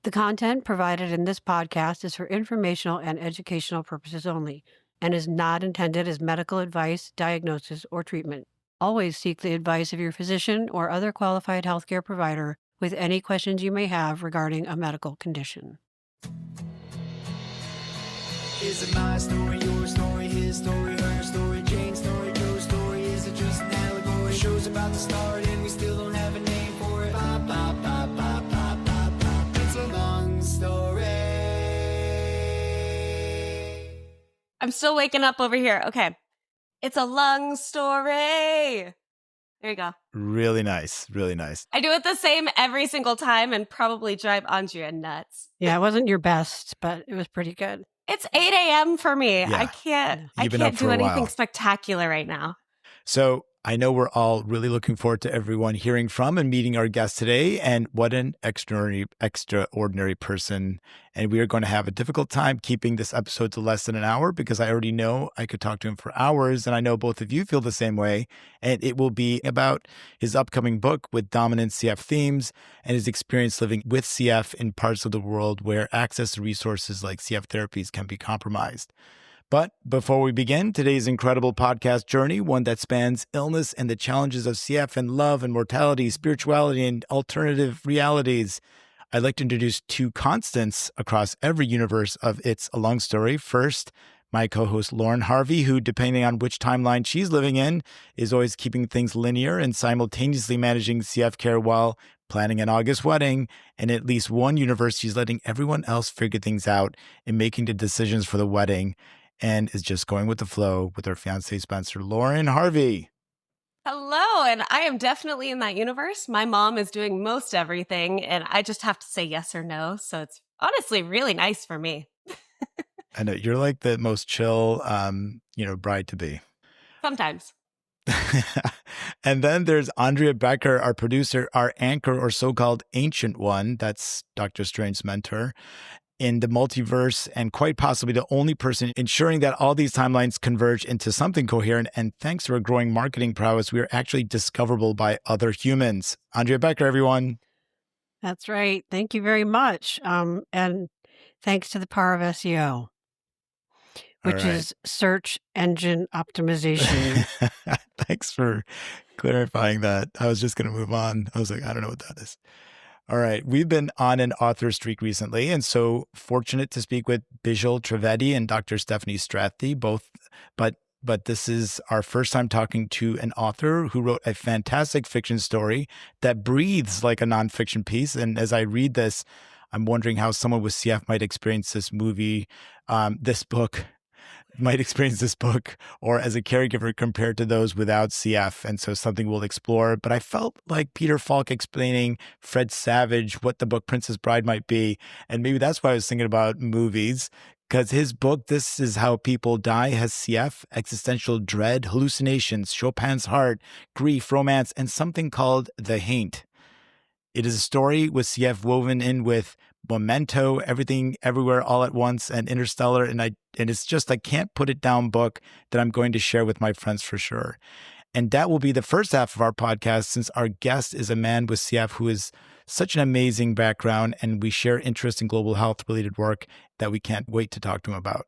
The content provided in this podcast is for informational and educational purposes only and is not intended as medical advice, diagnosis, or treatment. Always seek the advice of your physician or other qualified healthcare provider with any questions you may have regarding a medical condition. Is it my story, your story, his story, her story, Jane's story, Joe's story? Is it just an allegory? Show's about to start and we still don't have a name for it. Bop, bop, bop, bop, bop, bop, bop. It's a long story. I'm still waking up over here. Okay. It's a long story. There you go. Really nice. Really nice. I do it the same every single time and probably drive Andrea nuts. Yeah, it wasn't your best, but it was pretty good. It's 8 a.m. for me. Yeah. I can't You've been up do for a anything while. spectacular right now. So I know we're all really looking forward to everyone hearing from and meeting our guest today. And what an extraordinary person. And we are going to have a difficult time keeping this episode to less than an hour because I already know I could talk to him for hours. And I know both of you feel the same way. And it will be about his upcoming book with dominant CF themes and his experience living with CF in parts of the world where access to resources like CF therapies can be compromised. But before we begin today's incredible podcast journey, one that spans illness and the challenges of CF and love and mortality, spirituality and alternative realities, I'd like to introduce two constants across every universe of It's a Long Story. First, my co-host Lauren Harvey, who, depending on which timeline she's living in, is always keeping things linear and simultaneously managing CF care while planning an August wedding. And at least one universe, she's letting everyone else figure things out and making the decisions for the wedding, and is just going with the flow with her fiancé, Spencer. Lauren Harvey. Hello, and I am definitely in that universe. My mom is doing most everything, and I just have to say yes or no. So it's honestly really nice for me. I know you're like the most chill, bride to be. Sometimes. And then there's Andrea Becker, our producer, our anchor, or so-called ancient one. That's Dr. Strange's mentor in the multiverse, and quite possibly the only person ensuring that all these timelines converge into something coherent. And thanks to her growing marketing prowess, we are actually discoverable by other humans. Andrea Becker, everyone. That's right. Thank you very much. And thanks to the power of SEO, which is search engine optimization. Thanks for clarifying that. I was just going to move on. I was like, I don't know what that is. All right. We've been on an author streak recently, and so fortunate to speak with Bijal Trivedi and Dr. Stephanie Strathy, both, but this is our first time talking to an author who wrote a fantastic fiction story that breathes like a nonfiction piece. And as I read this, I'm wondering how someone with CF might experience this book, or as a caregiver compared to those without CF. And so something we'll explore. But I felt like Peter Falk explaining Fred Savage what the book Princess Bride might be. And maybe that's why I was thinking about movies, because his book, This Is How People Die, has CF, existential dread, hallucinations, Chopin's heart, grief, romance, and something called the Haint. It is a story with CF woven in with Memento, Everything, Everywhere, All at Once, and Interstellar. And it's just a can't put it down book that I'm going to share with my friends for sure. And that will be the first half of our podcast, since our guest is a man with CF who is such an amazing background, and we share interest in global health related work that we can't wait to talk to him about.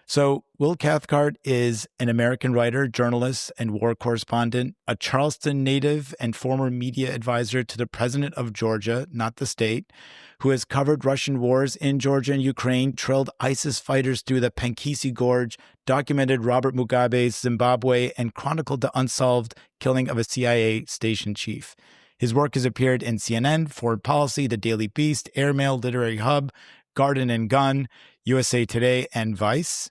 So Will Cathcart is an American writer, journalist, and war correspondent, a Charleston native and former media advisor to the president of Georgia, not the state, who has covered Russian wars in Georgia and Ukraine, trailed ISIS fighters through the Pankisi Gorge, documented Robert Mugabe's Zimbabwe, and chronicled the unsolved killing of a CIA station chief. His work has appeared in CNN, Foreign Policy, The Daily Beast, Airmail, Literary Hub, Garden and Gun, USA Today, and Vice.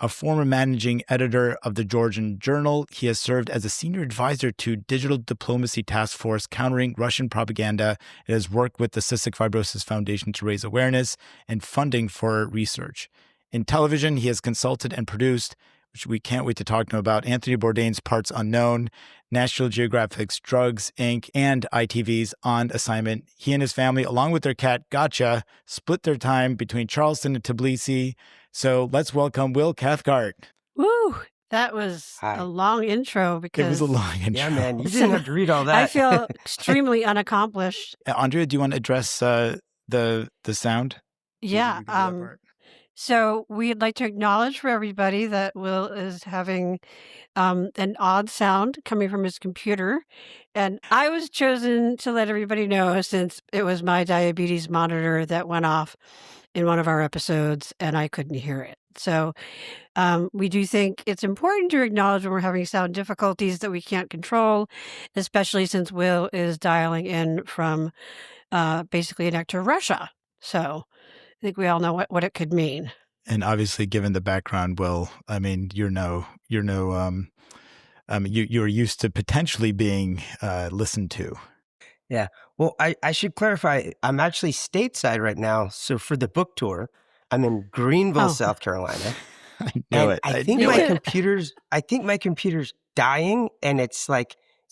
A former managing editor of the Georgian Journal, he has served as a senior advisor to Digital Diplomacy Task Force countering Russian propaganda and has worked with the Cystic Fibrosis Foundation to raise awareness and funding for research. In television, he has consulted and produced, which we can't wait to talk to him about, Anthony Bourdain's Parts Unknown, National Geographic's Drugs, Inc., and ITV's On Assignment. He and his family, along with their cat, Gotcha, split their time between Charleston and Tbilisi. So let's welcome Will Cathcart. Woo! That was a long intro because... It was a long intro. Yeah, man. You didn't have to read all that. I feel extremely unaccomplished. Andrea, do you want to address the sound? Yeah. We can do that part. So we'd like to acknowledge for everybody that Will is having an odd sound coming from his computer. And I was chosen to let everybody know since it was my diabetes monitor that went off in one of our episodes and I couldn't hear it. So we do think it's important to acknowledge when we're having sound difficulties that we can't control, especially since Will is dialing in from basically next to Russia. So I think we all know what it could mean. And obviously, given the background, Will, I mean, you're used to potentially being listened to. Yeah. Well, I should clarify. I'm actually stateside right now. So for the book tour, I'm in Greenville, South Carolina. I knew it. I think my computer's dying, and it's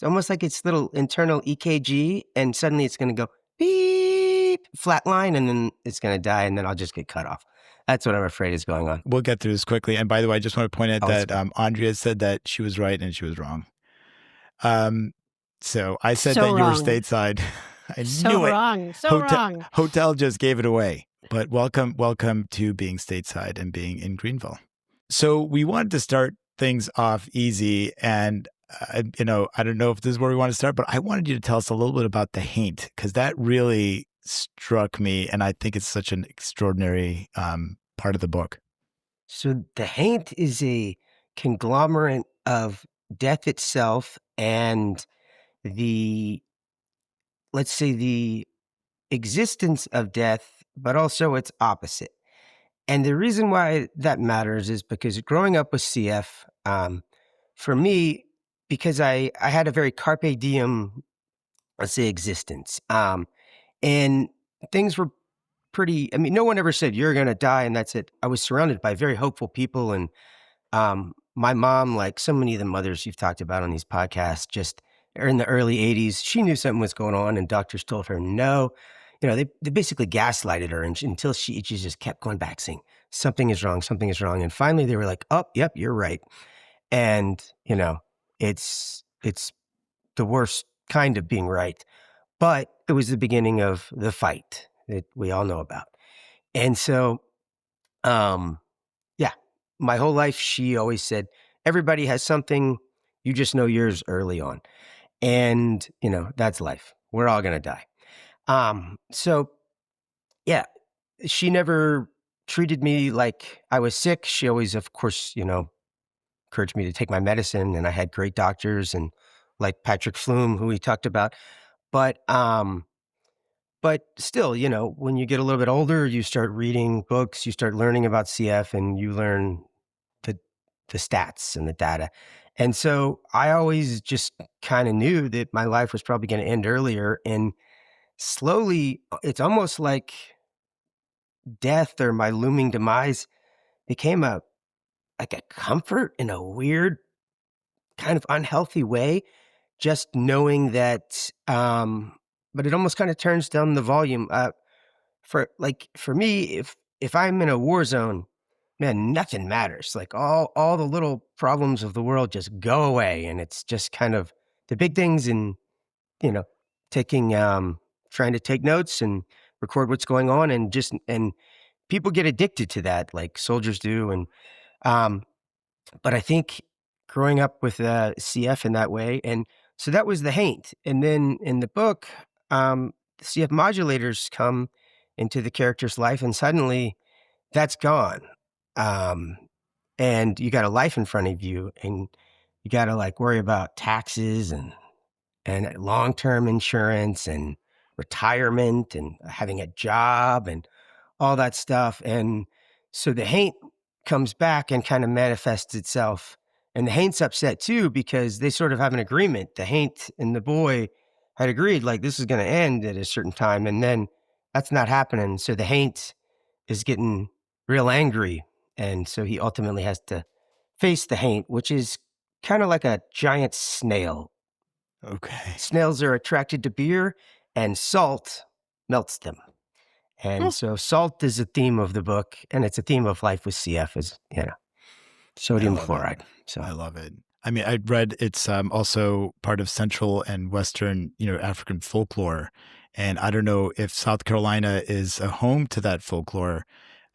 almost like it's little internal EKG, and suddenly it's going to go beep, flatline, and then it's going to die, and then I'll just get cut off. That's what I'm afraid is going on. We'll get through this quickly. And by the way, I just want to point out that Andrea said that she was right and she was wrong. So I said that you were stateside. I knew it. Wrong. Wrong. Hotel just gave it away. But welcome to being stateside and being in Greenville. So we wanted to start things off easy. And, I don't know if this is where we want to start, but I wanted you to tell us a little bit about the Haint, because that really struck me. And I think it's such an extraordinary part of the book. So the Haint is a conglomerate of death itself and the existence of death, but also its opposite. And the reason why that matters is because growing up with CF, for me, because I had a very carpe diem, let's say, existence. And things were pretty, no one ever said, you're going to die and that's it. I was surrounded by very hopeful people. And my mom, like so many of the mothers you've talked about on these podcasts, just in the early 80s, she knew something was going on and doctors told her no. They basically gaslighted her until she just kept going back saying, something is wrong. And finally they were like, oh, yep, you're right. And, it's the worst kind of being right. But it was the beginning of the fight that we all know about. And so, my whole life, she always said, everybody has something, you just know yours early on. And, that's life. We're all going to die. She never treated me like I was sick. She always, of course, encouraged me to take my medicine, and I had great doctors and like Patrick Flume, who we talked about. But still, when you get a little bit older, you start reading books, you start learning about CF, and you learn the stats and the data. And so I always just kind of knew that my life was probably going to end earlier. And slowly, it's almost like death or my looming demise became a comfort in a weird kind of unhealthy way, just knowing that, but it almost kind of turns down the volume. For me, if I'm in a war zone, man, nothing matters. Like all the little problems of the world just go away. And it's just kind of the big things and, taking, trying to take notes and record what's going on. And people get addicted to that, like soldiers do. And, but I think growing up with CF in that way, and so that was the Haint. And then in the book, the CF modulators come into the character's life, and suddenly that's gone. And you got a life in front of you, and you got to worry about taxes and long-term insurance and retirement and having a job and all that stuff. And so the Haint comes back and kind of manifests itself. And the Haint's upset too, because they sort of have an agreement. The Haint and the boy had agreed, this is going to end at a certain time. And then that's not happening. So the Haint is getting real angry. And so he ultimately has to face the Haint, which is kind of like a giant snail. Okay. Snails are attracted to beer, and salt melts them. And so salt is a theme of the book, and it's a theme of life with CF, as sodium chloride. So I love it. I mean, I read it's also part of Central and Western, African folklore. And I don't know if South Carolina is a home to that folklore,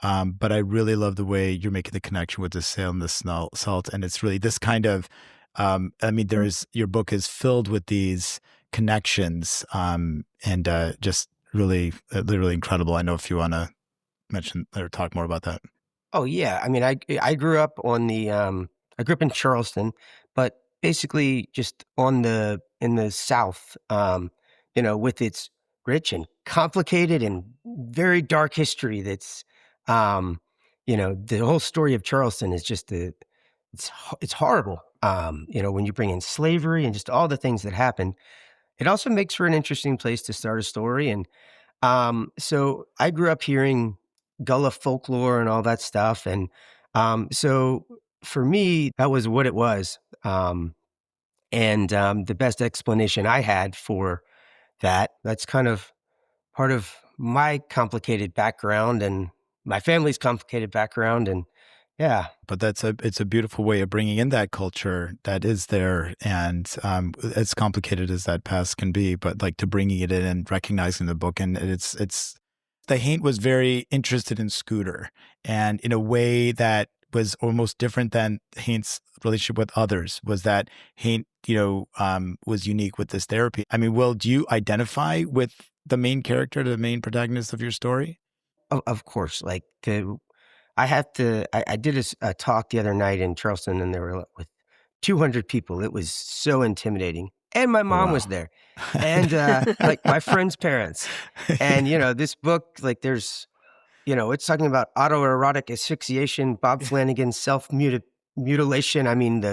but I really love the way you're making the connection with the Salem, the salt. And it's really this kind of, your book is filled with these connections and just really, literally incredible. I know if you want to mention or talk more about that. Oh yeah, I mean, I grew up on the I grew up in Charleston, but basically just in the South, with its rich and complicated and very dark history. That's the whole story of Charleston is just it's horrible. When you bring in slavery and just all the things that happened, it also makes for an interesting place to start a story. And so I grew up hearing Gullah folklore and all that stuff. And so for me, that was what it was. The best explanation I had for that's kind of part of my complicated background and my family's complicated background. And yeah. But it's a beautiful way of bringing in that culture that is there, and as complicated as that past can be, but like to bringing it in and recognizing the book. And it's the Haint was very interested in Scooter, and in a way that was almost different than Haint's relationship with others, was that Haint, was unique with this therapy. I mean, Will, do you identify with the main character, the main protagonist of your story? Of course, like I did a talk the other night in Charleston, and there were with 200 people. It was so intimidating. And my mom was there, and like my friend's parents. And, this book, like there's, it's talking about autoerotic asphyxiation, Bob Flanagan, self-mutilation. I mean,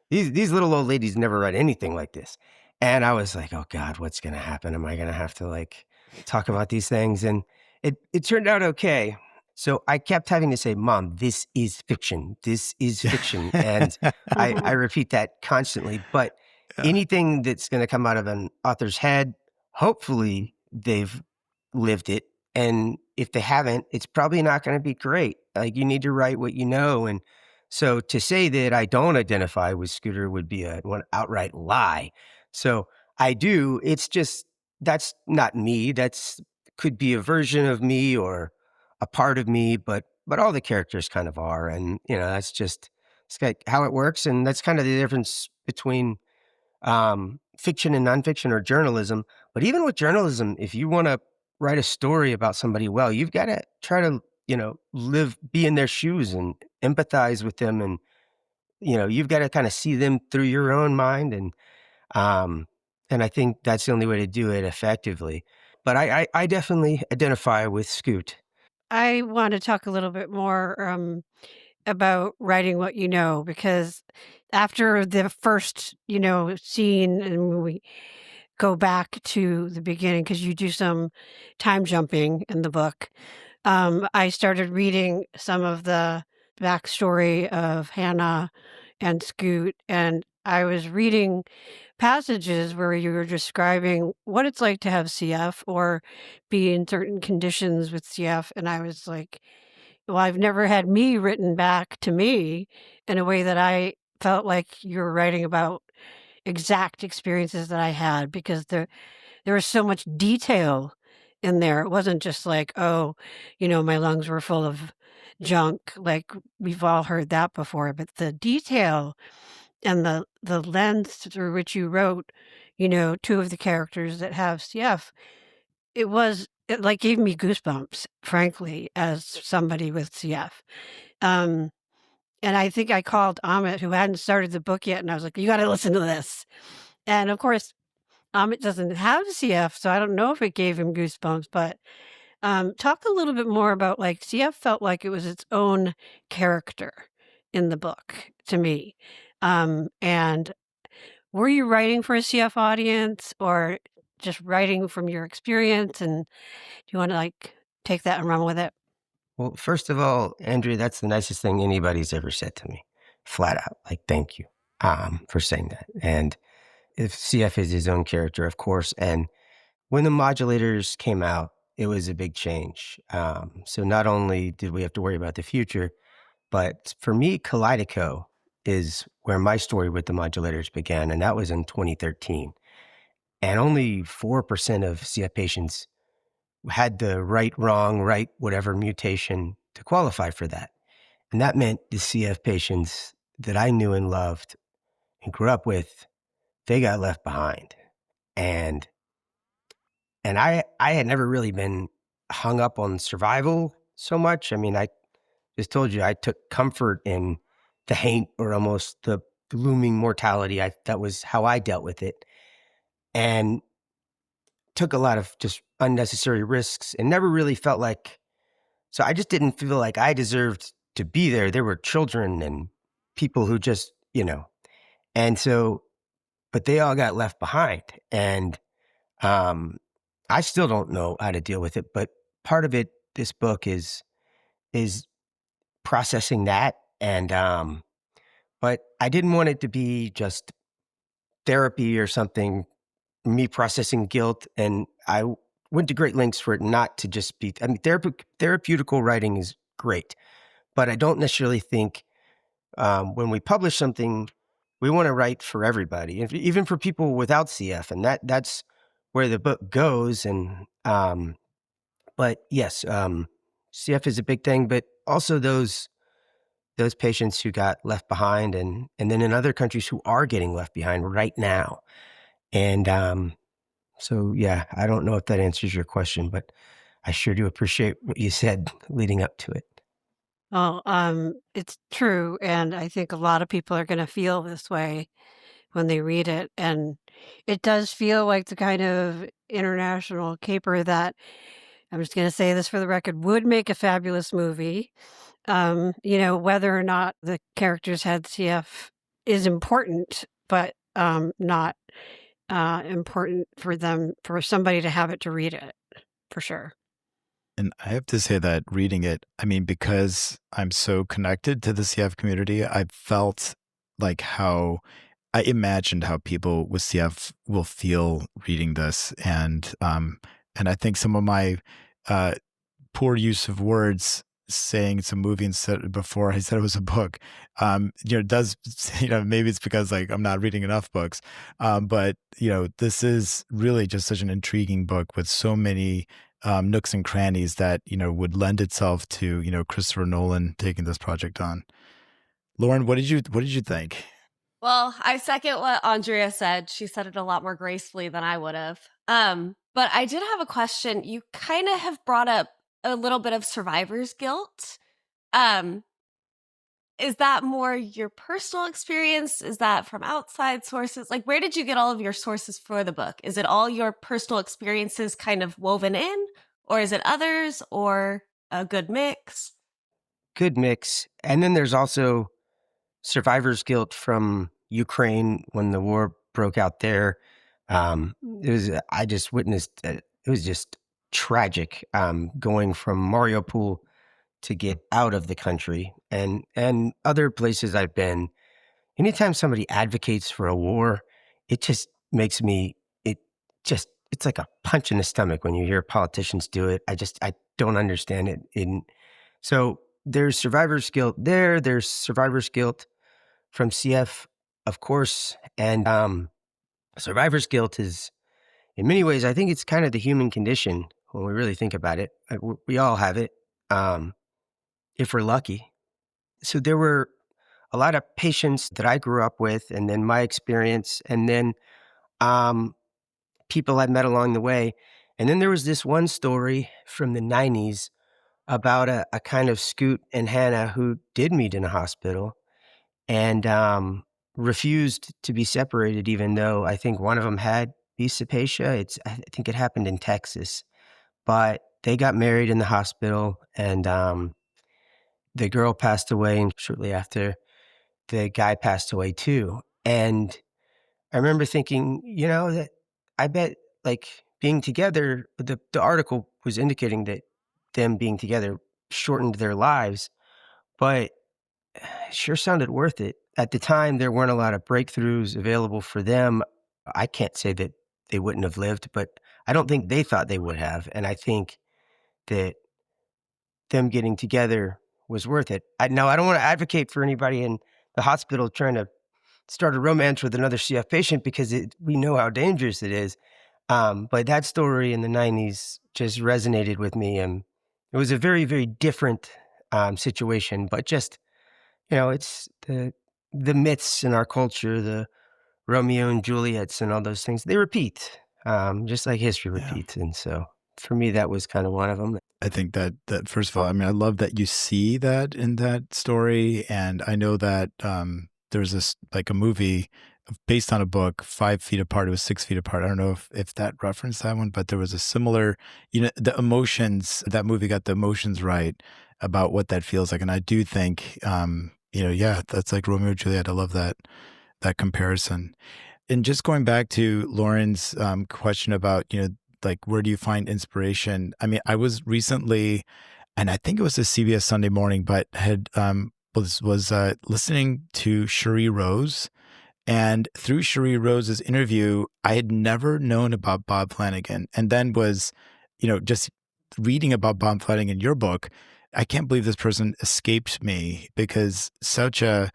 these little old ladies never read anything like this. And I was like, oh God, what's going to happen? Am I going to have to like talk about these things? And it turned out okay. So I kept having to say, Mom, this is fiction. This is fiction. And I repeat that constantly. But anything that's going to come out of an author's head, hopefully they've lived it. And if they haven't, it's probably not going to be great. Like, you need to write what you know. And so to say that I don't identify with Scooter would be one outright lie. So I do. It's just, that's not me. That's could be a version of me or a part of me, but all the characters kind of are. And, that's just it's like how it works. And that's kind of the difference between fiction and nonfiction or journalism. But even with journalism, if you want to write a story about somebody well, you've got to try to, be in their shoes and empathize with them. And, you've got to kind of see them through your own mind. And I think that's the only way to do it effectively. But I definitely identify with Scoot. I want to talk a little bit more about writing what you know, because after the first, scene, and we go back to the beginning, because you do some time jumping in the book, I started reading some of the backstory of Hannah and Scoot, and I was reading passages where you were describing what it's like to have CF or be in certain conditions with CF. And I was like, well, I've never had me written back to me in a way that I felt like you were writing about exact experiences that I had, because there was so much detail in there. It wasn't just like, oh, my lungs were full of junk. Like, we've all heard that before, but the detail and the lens through which you wrote, two of the characters that have CF, it like gave me goosebumps, frankly, as somebody with CF. And I think I called Ahmet, who hadn't started the book yet, and I was like, you got to listen to this. And of course, Ahmet doesn't have CF, so I don't know if it gave him goosebumps, but talk a little bit more about, like, CF felt like it was its own character in the book to me. And were you writing for a CF audience or just writing from your experience? And do you want to take that and run with it? Well, first of all, Andrea, that's the nicest thing anybody's ever said to me. Flat out. Like, thank you for saying that. And if CF is his own character, of course. And when the modulators came out, it was a big change. So not only did we have to worry about the future, but for me, Kaleido is where my story with the modulators began, and that was in 2013. and only 4% of CF patients had the right, wrong, right, whatever mutation to qualify for that. And that meant the CF patients that I knew and loved and grew up with, they got left behind. And I had never really been hung up on survival so much. I mean, I just told you I took comfort in the Haint, or almost the looming mortality. That was how I dealt with it, and took a lot of just unnecessary risks and never really felt like, so I just didn't feel like I deserved to be there. There were children and people who just, and so, but they all got left behind. And I still don't know how to deal with it, but part of it, this book is processing that. And but I didn't want it to be just therapy or something, me processing guilt. And I went to great lengths for it not to just be, I mean, therapeutical writing is great, but I don't necessarily think when we publish something, we want to write for everybody, even for people without CF. And that's where the book goes. And, but yes, CF is a big thing, but also those patients who got left behind, and then in other countries who are getting left behind right now. And so, yeah, I don't know if that answers your question, but I sure do appreciate what you said leading up to it. Well, it's true, and I think a lot of people are going to feel this way when they read it, and it does feel like the kind of international caper that, I'm just going to say this for the record, would make a fabulous movie. Whether or not the characters had CF is important, but not important for somebody to have it to read it, for sure. And I have to say that reading it, I mean, because I'm so connected to the CF community, I felt like how I imagined how people with CF will feel reading this. And I think some of my poor use of words, saying it's a movie instead before I said it was a book, does, maybe it's because like I'm not reading enough books. But this is really just such an intriguing book with so many nooks and crannies that, would lend itself to, Christopher Nolan taking this project on. Lauren, what did you think? Well, I second what Andrea said. She said it a lot more gracefully than I would have. But I did have a question. You kind of have brought up a little bit of survivor's guilt. Is that more your personal experience? Is that from outside sources? Like, where did you get all of your sources for the book? Is it all your personal experiences kind of woven in? Or is it others, or a good mix? Good mix. And then there's also survivor's guilt from Ukraine when the war broke out there. I just witnessed, it was just tragic, going from Mariupol to get out of the country, and other places I've been. Anytime somebody advocates for a war, it just makes me, it's like a punch in the stomach when you hear politicians do it. I don't understand it. So there's survivor's guilt there. There's survivor's guilt from CF, of course. And survivor's guilt is, in many ways, I think it's kind of the human condition when we really think about it. We all have it, if we're lucky. So there were a lot of patients that I grew up with, and then my experience, and then people I met along the way. And then there was this one story from the 90s about a kind of Scoot and Hannah who did meet in a hospital and refused to be separated, even though I think one of them had aplasia. I think it happened in Texas, but they got married in the hospital, and the girl passed away, and shortly after, the guy passed away too. And I remember thinking, that I bet like being together, the article was indicating that them being together shortened their lives, but it sure sounded worth it. At the time, there weren't a lot of breakthroughs available for them. I can't say that they wouldn't have lived, but I don't think they thought they would have. And I think that them getting together was worth it. Now, I don't want to advocate for anybody in the hospital trying to start a romance with another CF patient, because we know how dangerous it is. But that story in the 90s just resonated with me. And it was a very, very different situation, but just, it's the myths in our culture, the Romeo and Juliets and all those things, they repeat, just like history Yeah. repeats. And so for me, that was kind of one of them. I think that first of all, I mean, I love that you see that in that story, and I know that there's this like a movie based on a book, 5 Feet Apart. It was 6 feet apart. I don't know if that referenced that one, but there was a similar, the emotions. That movie got the emotions right about what that feels like, and I do think, yeah, that's like Romeo and Juliet. I love that comparison. And just going back to Lauren's question about, like, where do you find inspiration? I mean, I was recently, and I think it was a CBS Sunday Morning, but had was listening to Cherie Rose, and through Cherie Rose's interview, I had never known about Bob Flanagan, and then was, just reading about Bob Flanagan, your book. I can't believe this person escaped me, because such a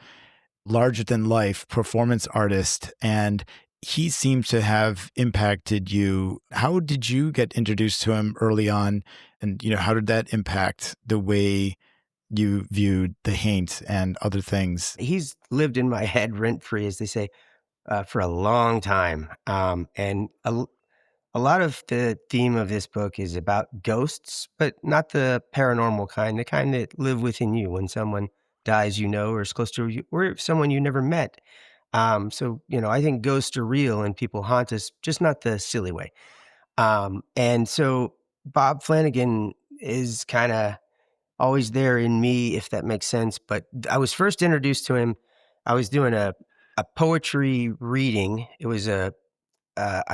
larger than life performance artist, and he seems to have impacted you. How did you get introduced to him early on? And, how did that impact the way you viewed the Haint and other things? He's lived in my head rent free, as they say, for a long time. And a lot of the theme of this book is about ghosts, but not the paranormal kind, the kind that live within you when someone dies, or is close to you, or someone you never met. So, I think ghosts are real and people haunt us, just not the silly way. And so Bob Flanagan is kind of always there in me, if that makes sense. But I was first introduced to him. I was doing a poetry reading. It was a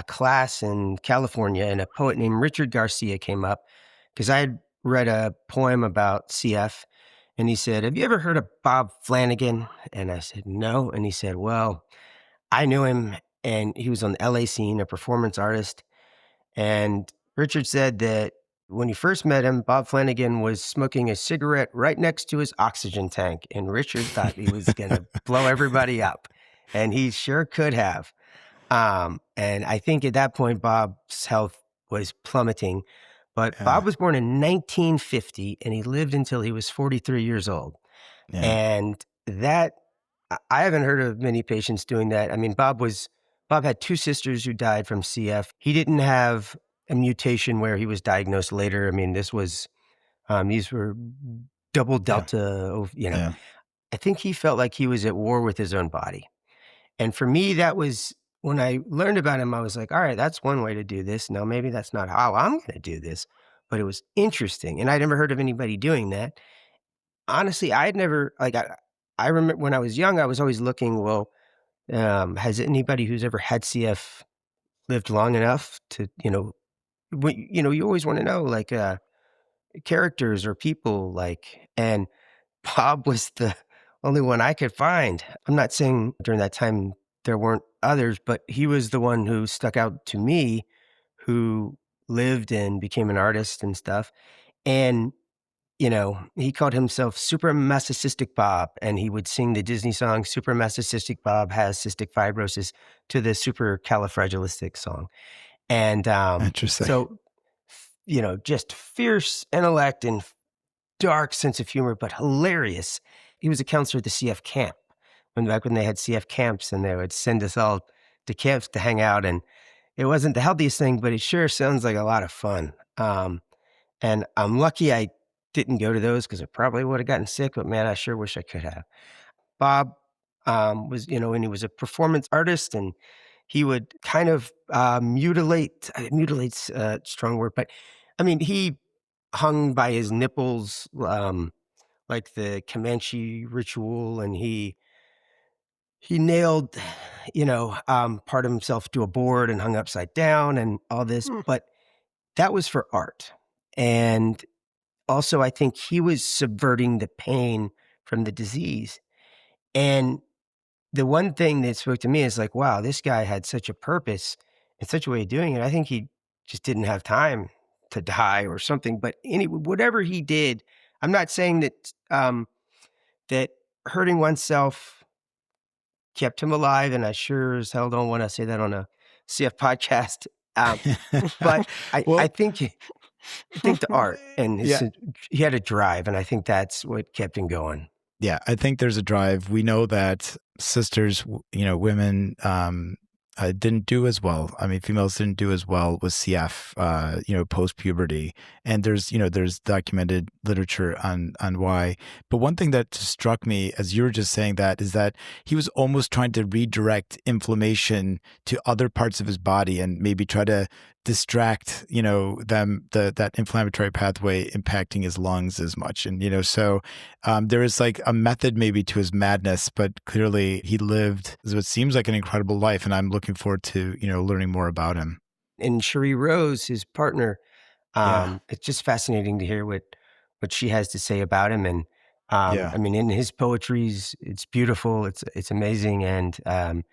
class in California, and a poet named Richard Garcia came up because I had read a poem about CF, and he said, "Have you ever heard of Bob Flanagan?" And I said, "No." And he said, "Well, I knew him, and he was on the LA scene, a performance artist." And Richard said that when he first met him, Bob Flanagan was smoking a cigarette right next to his oxygen tank, and Richard thought he was going to blow everybody up, and he sure could have. And I think at that point, Bob's health was plummeting. But Yeah. Bob was born in 1950, and he lived until he was 43 years old. Yeah. And that, I haven't heard of many patients doing that. I mean, Bob had 2 sisters who died from CF. He didn't have a mutation where he was diagnosed later. I mean, these were double delta, Yeah. I think he felt like he was at war with his own body. And for me, that was, when I learned about him, I was like, all right, that's one way to do this. Now, maybe that's not how I'm going to do this, but it was interesting. And I'd never heard of anybody doing that. Honestly, I'd never, I remember when I was young, I was always looking, well, has anybody who's ever had CF lived long enough to, you always want to know, like, characters or people, and Bob was the only one I could find. I'm not saying during that time there weren't others, but he was the one who stuck out to me, who lived and became an artist and stuff. And, he called himself Super Cystic Bob, and he would sing the Disney song, Super Cystic Bob has cystic fibrosis, to the Supercalifragilistic song. And Interesting. so, just fierce intellect and dark sense of humor, but hilarious. He was a counselor at the CF camp back when they had CF camps, and they would send us all to camps to hang out. And it wasn't the healthiest thing, but it sure sounds like a lot of fun. And I'm lucky I didn't go to those, because I probably would have gotten sick, but man, I sure wish I could have. Bob was, and he was a performance artist, and he would kind of mutilate's a strong word, but I mean, he hung by his nipples, like the Comanche ritual, and he nailed, part of himself to a board and hung upside down and all this, but that was for art. And also, I think he was subverting the pain from the disease. And the one thing that spoke to me is like, wow, this guy had such a purpose and such a way of doing it. I think he just didn't have time to die or something. But anyway, whatever he did, I'm not saying that that hurting oneself kept him alive, and I sure as hell don't want to say that on a CF podcast. But Well, I think the art and he had a drive, and I think that's what kept him going. Yeah, I think there's a drive. We know that sisters, women didn't do as well. I mean, females didn't do as well with CF, post puberty. And there's documented literature on why. But one thing that struck me as you were just saying that is that he was almost trying to redirect inflammation to other parts of his body and maybe try to distract, that inflammatory pathway impacting his lungs as much. And, so there is like a method maybe to his madness, but clearly he lived what seems like an incredible life. And I'm looking forward to, learning more about him. And Cherie Rose, his partner, Yeah. it's just fascinating to hear what she has to say about him. And Yeah. I mean, in his poetries, it's beautiful. It's amazing. And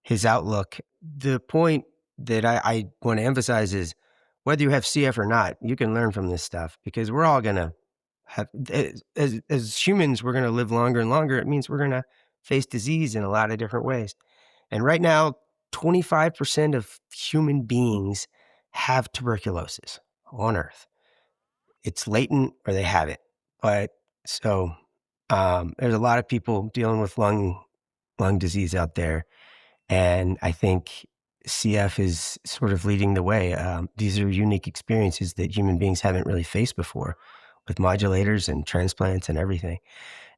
his outlook, the point that I want to emphasize is whether you have CF or not, you can learn from this stuff, because we're all going to have, as humans, we're going to live longer and longer. It means we're going to face disease in a lot of different ways. And right now, 25% of human beings have tuberculosis on Earth. It's latent or they have it. But so there's a lot of people dealing with lung disease out there. And I think CF is sort of leading the way. These are unique experiences that human beings haven't really faced before, with modulators and transplants and everything.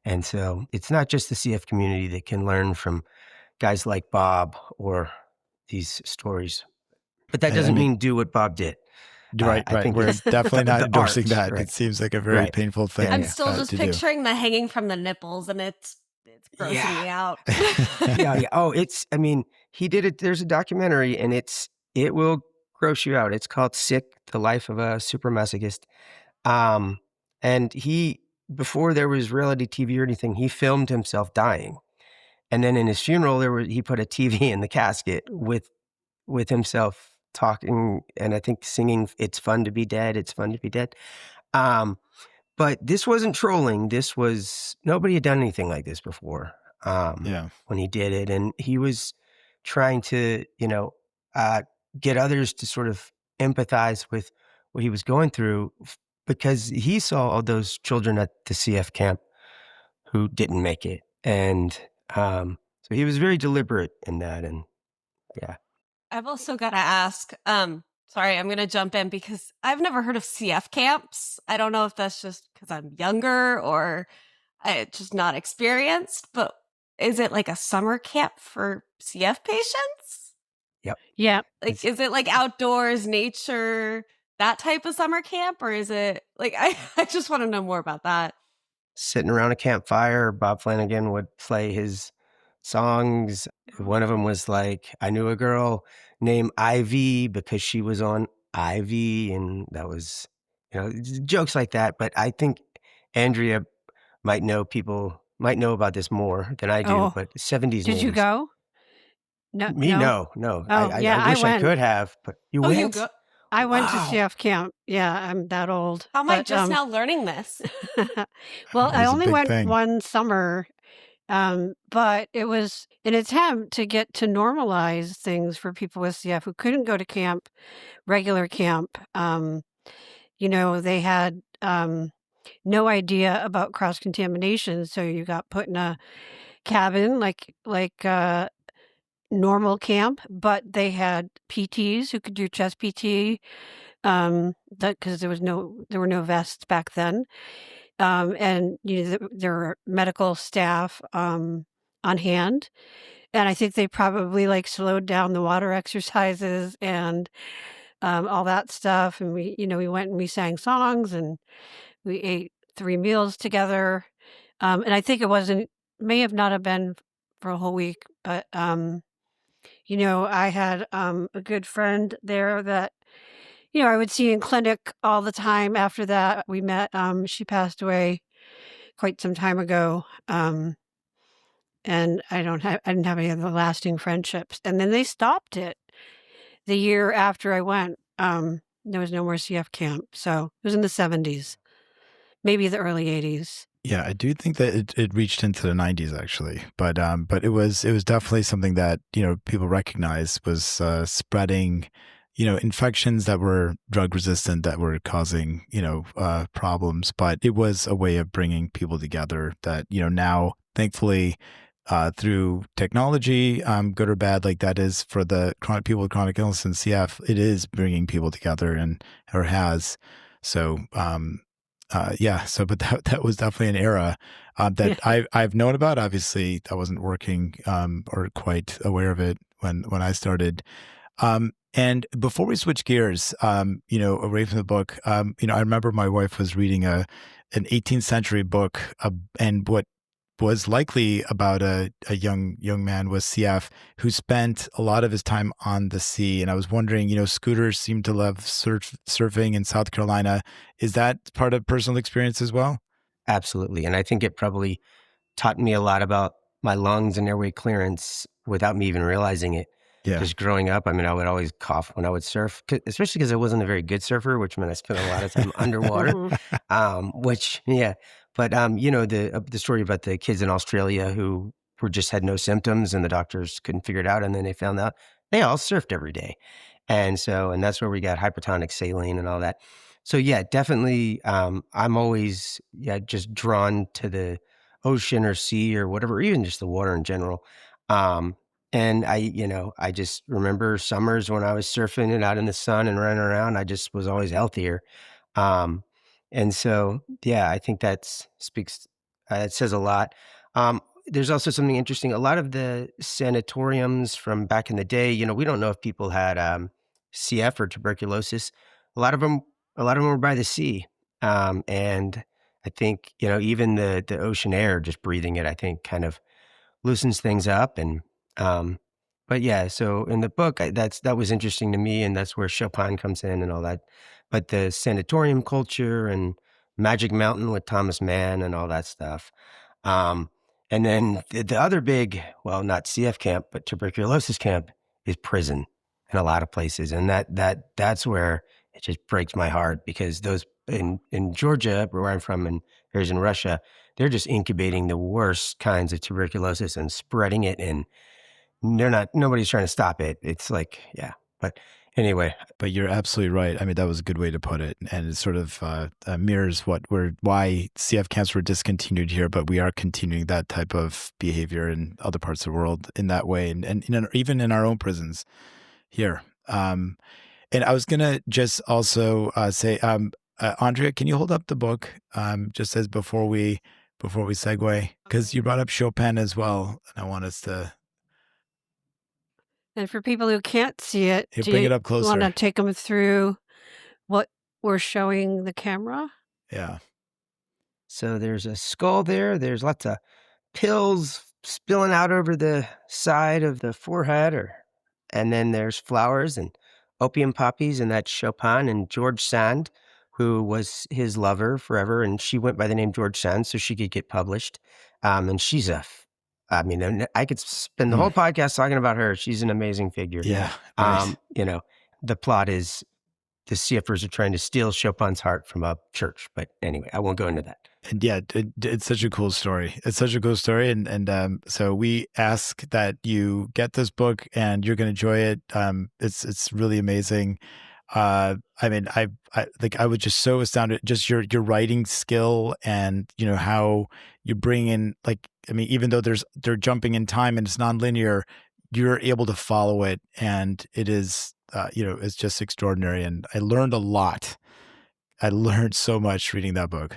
And so it's not just the CF community that can learn from guys like Bob or these stories. But that doesn't mean do what Bob did. Right. I think We're definitely not endorsing that. Right. It seems like a very painful thing. I'm still just to picturing the hanging from the nipples, and it's grossing me out. Yeah. Oh, I mean, he did it. There's a documentary, and it will gross you out. It's called Sick, The Life of a Supermasochist. And before there was reality TV or anything, he filmed himself dying. And then in his funeral, he put a TV in the casket with himself talking, and I think singing, "It's fun to be dead. It's fun to be dead." But this wasn't trolling. This was, nobody had done anything like this before. When he did it, and he was trying to, get others to sort of empathize with what he was going through, because he saw all those children at the CF camp who didn't make it. And so he was very deliberate in that. And yeah. I've also got to ask, sorry, I'm going to jump in because I've never heard of CF camps. I don't know if that's just because I'm younger or just not experienced, but is it like a summer camp for CF patients? Yep. Yeah. Like, is it like outdoors, nature, that type of summer camp? Or is it like, I just want to know more about that. Sitting around a campfire, Bob Flanagan would play his songs. One of them was like, "I knew a girl named Ivy because she was on Ivy," and that was, jokes like that. But I think Andrea might know about this more than I do. Oh. But 70s. Did you go? No. Me, no. Oh, I wish I could have. But you went. You go- I went to Wow. CF camp. Yeah, I'm that old. How am I But, just now learning this? well, It I was a only big went thing. one summer, but it was an attempt to get to normalize things for people with CF who couldn't go to camp, regular camp. They had no idea about cross contamination, so you got put in a cabin like normal camp, but they had PTs who could do chest PT, because there were no vests back then, and there were medical staff on hand, and I think they probably like slowed down the water exercises and all that stuff, and we went and we sang songs and we ate 3 meals together, and I think may have not have been for a whole week, but I had a good friend there that, I would see in clinic all the time after that. We met, she passed away quite some time ago. And I didn't have any other lasting friendships. And then they stopped it the year after I went. There was no more CF camp. So it was in the 70s, maybe the early 80s. Yeah, I do think that it reached into the 90s actually, but it was definitely something that people recognized was spreading infections that were drug resistant that were causing, problems. But it was a way of bringing people together that, now, thankfully, through technology, good or bad, like that is for the chronic people with chronic illness and CF, it is bringing people together or has. So, but that was definitely an era that I've known about. Obviously, I wasn't working or quite aware of it when I started. And before we switch gears, away from the book, I remember my wife was reading an 18th century book, and what was likely about a young man with CF who spent a lot of his time on the sea. And I was wondering, scooters seem to love surfing in South Carolina. Is that part of personal experience as well? Absolutely. And I think it probably taught me a lot about my lungs and airway clearance without me even realizing it. Yeah. Just growing up, I would always cough when I would surf, especially because I wasn't a very good surfer, which meant I spent a lot of time underwater. But the story about the kids in Australia who had no symptoms and the doctors couldn't figure it out, and then they found out they all surfed every day, and that's where we got hypertonic saline and all that. So yeah, definitely, I'm always just drawn to the ocean or sea or whatever, even just the water in general. And I just remember summers when I was surfing and out in the sun and running around, I just was always healthier. And so, I think it says a lot. There's also something interesting. A lot of the sanatoriums from back in the day, we don't know if people had CF or tuberculosis. A lot of them were by the sea. And I think, even the ocean air, just breathing it, I think kind of loosens things up. And so in the book, that was interesting to me, and that's where Chopin comes in and all that. But the sanatorium culture and Magic Mountain with Thomas Mann and all that stuff. And then the other big, well, not CF camp, but tuberculosis camp is prison in a lot of places. And that's where it just breaks my heart, because those in Georgia, where I'm from, and there's in Russia, they're just incubating the worst kinds of tuberculosis and spreading it, and nobody's trying to stop it. It's like, but anyway. But you're absolutely right. I mean, that was a good way to put it. And it sort of mirrors why CF camps were discontinued here, but we are continuing that type of behavior in other parts of the world in that way. And even in our own prisons here. And I was going to just also say, Andrea, can you hold up the book just as before we segue? Because you brought up Chopin as well, and I want us to... And for people who can't see it, bring it up closer. Want to take them through what we're showing the camera? Yeah. So there's a skull there. There's lots of pills spilling out over the side of the forehead, and then there's flowers and opium poppies, and that's Chopin and George Sand, who was his lover forever, and she went by the name George Sand so she could get published. And she's I could spend the whole podcast talking about her. She's an amazing figure. Yeah. Nice. The plot is the CFers are trying to steal Chopin's heart from a church. But anyway, I won't go into that. And it's such a cool story. It's such a cool story. And so we ask that you get this book and you're going to enjoy it. It's really amazing. I was just so astounded, just your writing skill and, how you bring in, even though they're jumping in time and it's nonlinear, you're able to follow it. And it is, it's just extraordinary. And I learned a lot. I learned so much reading that book.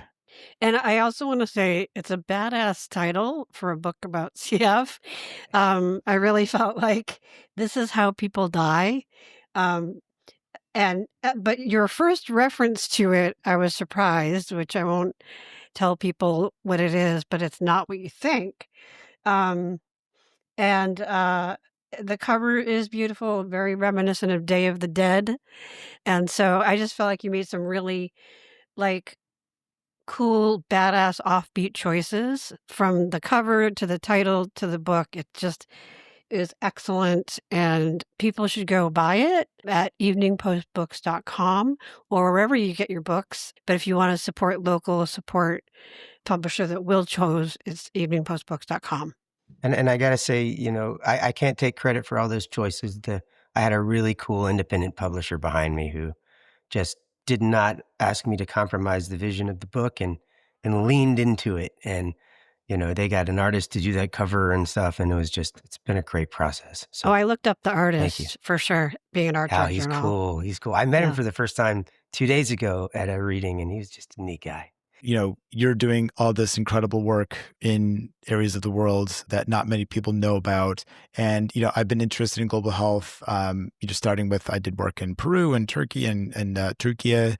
And I also want to say it's a badass title for a book about CF. I really felt like this is how people die. But your first reference to it, I was surprised, which I won't tell people what it is, but it's not what you think. The cover is beautiful, very reminiscent of Day of the Dead. And so I just felt like you made some really cool, badass, offbeat choices from the cover to the title to the book. It just is excellent, and people should go buy it at eveningpostbooks.com or wherever you get your books. But if you want to support local, support publisher that Will chose, it's eveningpostbooks.com. And I got to say, I can't take credit for all those choices. I had a really cool independent publisher behind me who just did not ask me to compromise the vision of the book and leaned into it. And, they got an artist to do that cover and stuff. And it's been a great process. So I looked up the thank you. artist for sure, being an art Oh, director he's and all. cool. He's cool. I met him Yeah. for the first time 2 days ago at a reading, and he was just a neat guy. You're doing all this incredible work in areas of the world that not many people know about. And, I've been interested in global health, starting with, I did work in Peru and Turkey and Turkey,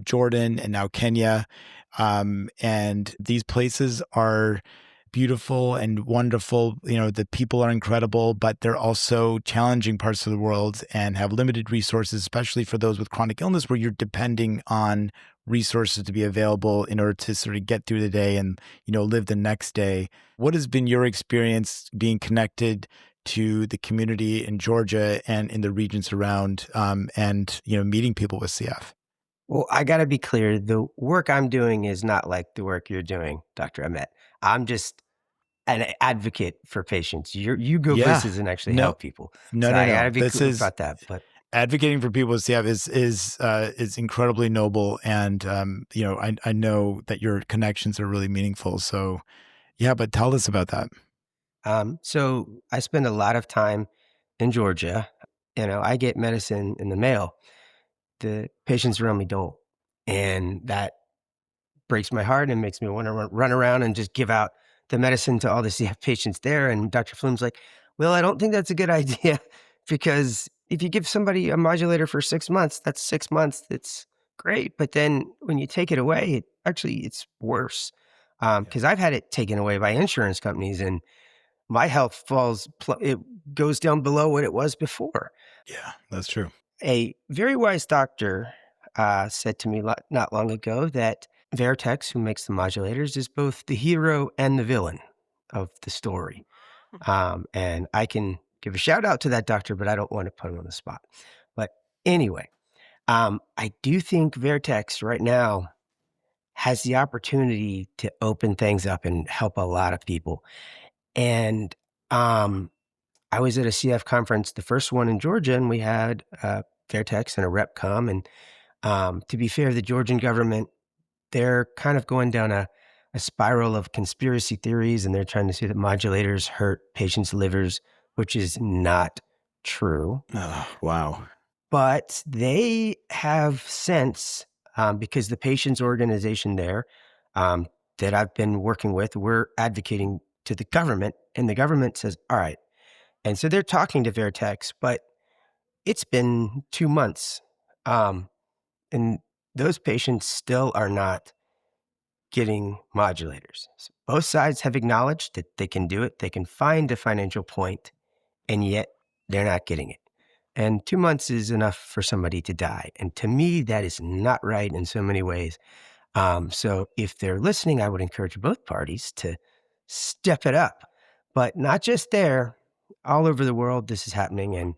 Jordan, and now Kenya. And these places are beautiful and wonderful. The people are incredible, but they're also challenging parts of the world and have limited resources, especially for those with chronic illness, where you're depending on resources to be available in order to sort of get through the day and, live the next day. What has been your experience being connected to the community in Georgia and in the regions around, and, meeting people with CF? Well, I got to be clear. The work I'm doing is not like the work you're doing, Dr. Ahmet. I'm just an advocate for patients. You go Yeah. places and actually No. help people. No, So no, I no. got to be This clear is- about that. But Advocating for people with CF is incredibly noble, and I know that your connections are really meaningful. So, yeah, but tell us about that. so I spend a lot of time in Georgia. I get medicine in the mail. The patients around me don't, and that breaks my heart and makes me want to run around and just give out the medicine to all the CF patients there. And Dr. Flume's like, well, I don't think that's a good idea, because if you give somebody a modulator for 6 months, that's 6 months. It's great. But then when you take it away, it's worse. Because I've had it taken away by insurance companies, and my health it goes down below what it was before. Yeah, that's true. A very wise doctor said to me not long ago that Vertex, who makes the modulators, is both the hero and the villain of the story. And I can give a shout out to that doctor, but I don't want to put him on the spot. But anyway, I do think Vertex right now has the opportunity to open things up and help a lot of people. And I was at a CF conference, the first one in Georgia, and we had Vertex and a rep come. And to be fair, the Georgian government, they're kind of going down a spiral of conspiracy theories, and they're trying to say that modulators hurt patients' livers, which is not true. Oh, wow. But they have sense, because the patients' organization there that I've been working with, we're advocating to the government, and the government says, all right. And so they're talking to Vertex, but it's been 2 months. And those patients still are not getting modulators. So both sides have acknowledged that they can do it. They can find a financial point, and yet they're not getting it. And 2 months is enough for somebody to die. And to me, that is not right in so many ways. So if they're listening, I would encourage both parties to step it up, but not just there. All over the world, this is happening.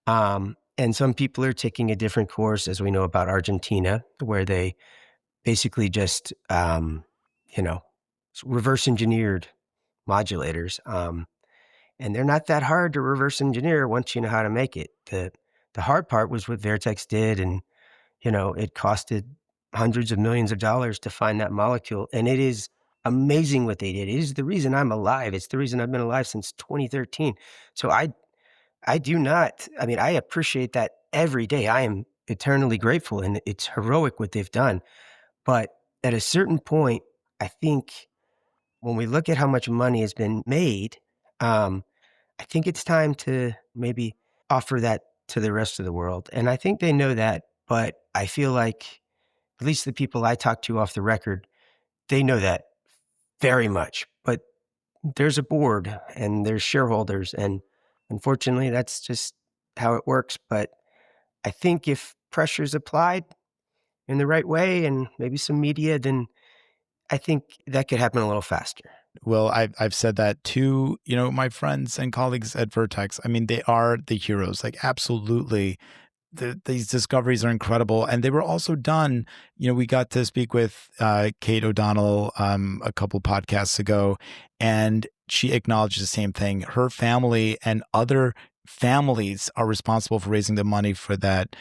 And some people are taking a different course, as we know about Argentina, where they basically just, reverse engineered modulators. And they're not that hard to reverse engineer once you know how to make it. The hard part was what Vertex did. And, it costed hundreds of millions of dollars to find that molecule. And it is amazing what they did. It is the reason I'm alive. It's the reason I've been alive since 2013. So I appreciate that every day. I am eternally grateful, and it's heroic what they've done. But at a certain point, I think when we look at how much money has been made, I think it's time to maybe offer that to the rest of the world. And I think they know that, but I feel like at least the people I talk to off the record, they know that very much. But there's a board and there's shareholders, and unfortunately, that's just how it works. But I think if pressure is applied in the right way and maybe some media, then I think that could happen a little faster. Well, I've said that to, my friends and colleagues at Vertex. I mean, they are the heroes, like absolutely. These discoveries are incredible. And they were also done, we got to speak with Kate O'Donnell a couple podcasts ago, and she acknowledged the same thing. Her family and other families are responsible for raising the money for that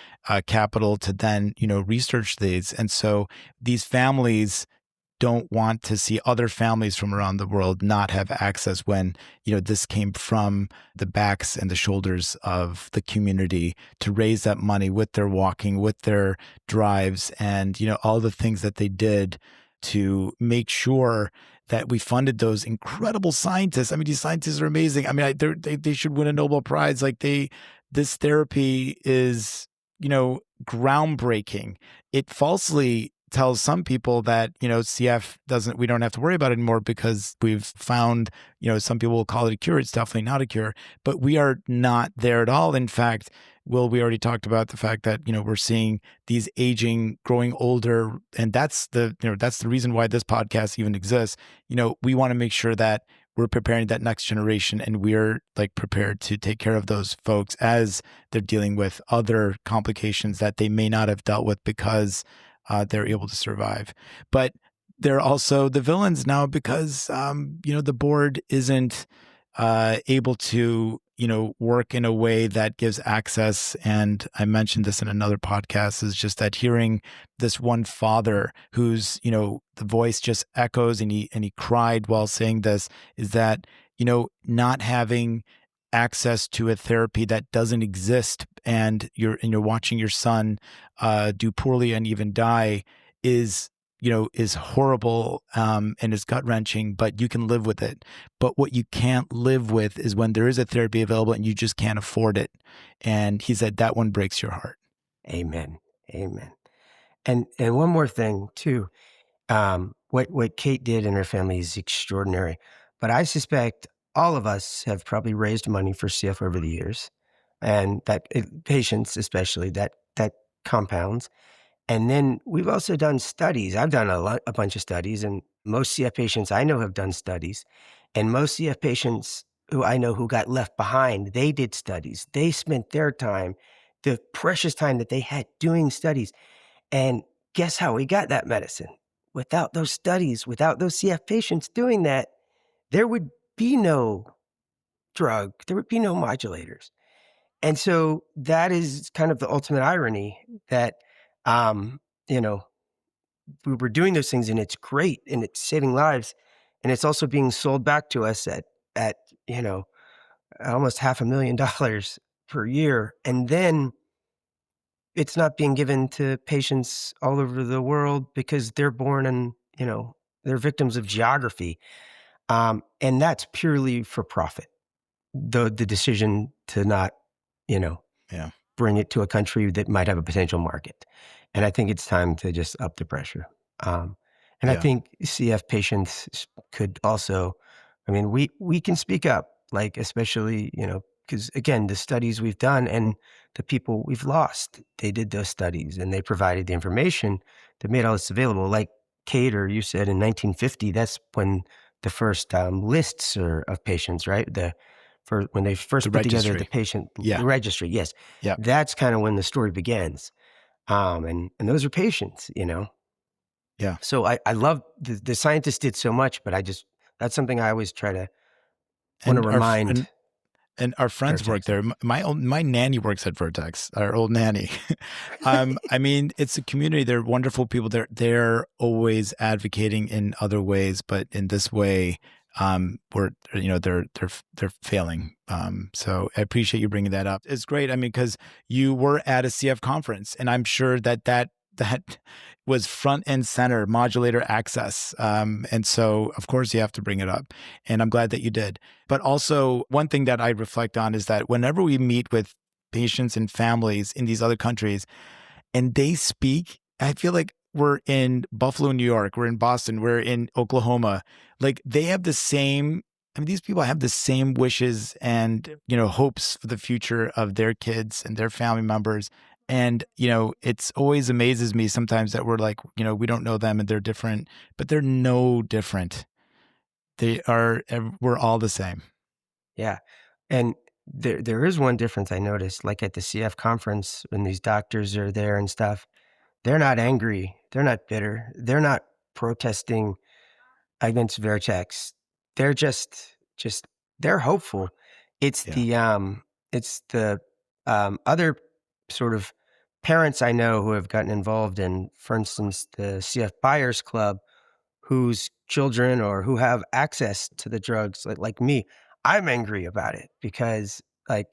capital to then, research these. And so these families don't want to see other families from around the world not have access when, this came from the backs and the shoulders of the community to raise that money with their walking, with their drives, and, all the things that they did to make sure that we funded those incredible scientists. I mean, these scientists are amazing. I mean, they should win a Nobel Prize. Like this therapy is, groundbreaking. It falsely tells some people that, CF we don't have to worry about it anymore because we've found, some people will call it a cure. It's definitely not a cure, but we are not there at all. In fact, Will, we already talked about the fact that, we're seeing these aging, growing older, and that's the reason why this podcast even exists. We want to make sure that we're preparing that next generation, and we're like prepared to take care of those folks as they're dealing with other complications that they may not have dealt with because they're able to survive. But they're also the villains now because, the board isn't able to, work in a way that gives access. And I mentioned this in another podcast, is just that hearing this one father who's, the voice just echoes and he cried while saying this, is that, not having access to a therapy that doesn't exist and you're watching your son do poorly and even die is horrible and is gut-wrenching, but you can live with it. But what you can't live with is when there is a therapy available and you just can't afford it. And he said that one breaks your heart. Amen. Amen. And one more thing too, what Kate did in her family is extraordinary, but I suspect all of us have probably raised money for CF over the years, and that patients especially that compounds. And then we've also done studies. I've done a bunch of studies, and most CF patients I know have done studies. And most CF patients who I know who got left behind, they did studies. They spent their time, the precious time that they had doing studies. And guess how we got that medicine? Without those studies, without those CF patients doing that, there would be no drug, there would be no modulators. And so that is kind of the ultimate irony that, we were doing those things and it's great and it's saving lives. And it's also being sold back to us at almost $500,000 per year. And then it's not being given to patients all over the world because they're born and, they're victims of geography. And that's purely for profit. The decision to not, bring it to a country that might have a potential market. And I think it's time to just up the pressure. I think CF patients could also, we can speak up, like, especially, because again, the studies we've done and the people we've lost, they did those studies and they provided the information that made all this available. Like Kate, or you said in 1950, that's when the first lists of patients, right? When they first put together the patient the registry, yes. Yeah. That's kind of when the story begins. And those are patients, Yeah. So I love the scientists did so much, but that's something I always try to want to remind. And our friends work there. My nanny works at Vertex, our old nanny. It's a community. They're wonderful people. They're always advocating in other ways, but in this way, they're failing. So I appreciate you bringing that up. It's great. Because you were at a CF conference, and I'm sure that was front and center, modulator access. And so, of course, you have to bring it up. And I'm glad that you did. But also, one thing that I reflect on is that whenever we meet with patients and families in these other countries and they speak, I feel like we're in Buffalo, New York, we're in Boston, we're in Oklahoma. Like, they have the same, these people have the same wishes and, hopes for the future of their kids and their family members. And, it's always amazes me sometimes that we're like, we don't know them and they're different, but they're no different. We're all the same. Yeah. And there is one difference I noticed, like at the CF conference, when these doctors are there and stuff, they're not angry. They're not bitter. They're not protesting against Vertex. They're just they're hopeful. It's the it's the other sort of parents I know who have gotten involved in, for instance, the CF Buyers Club, whose children or who have access to the drugs, like me. I'm angry about it because I'm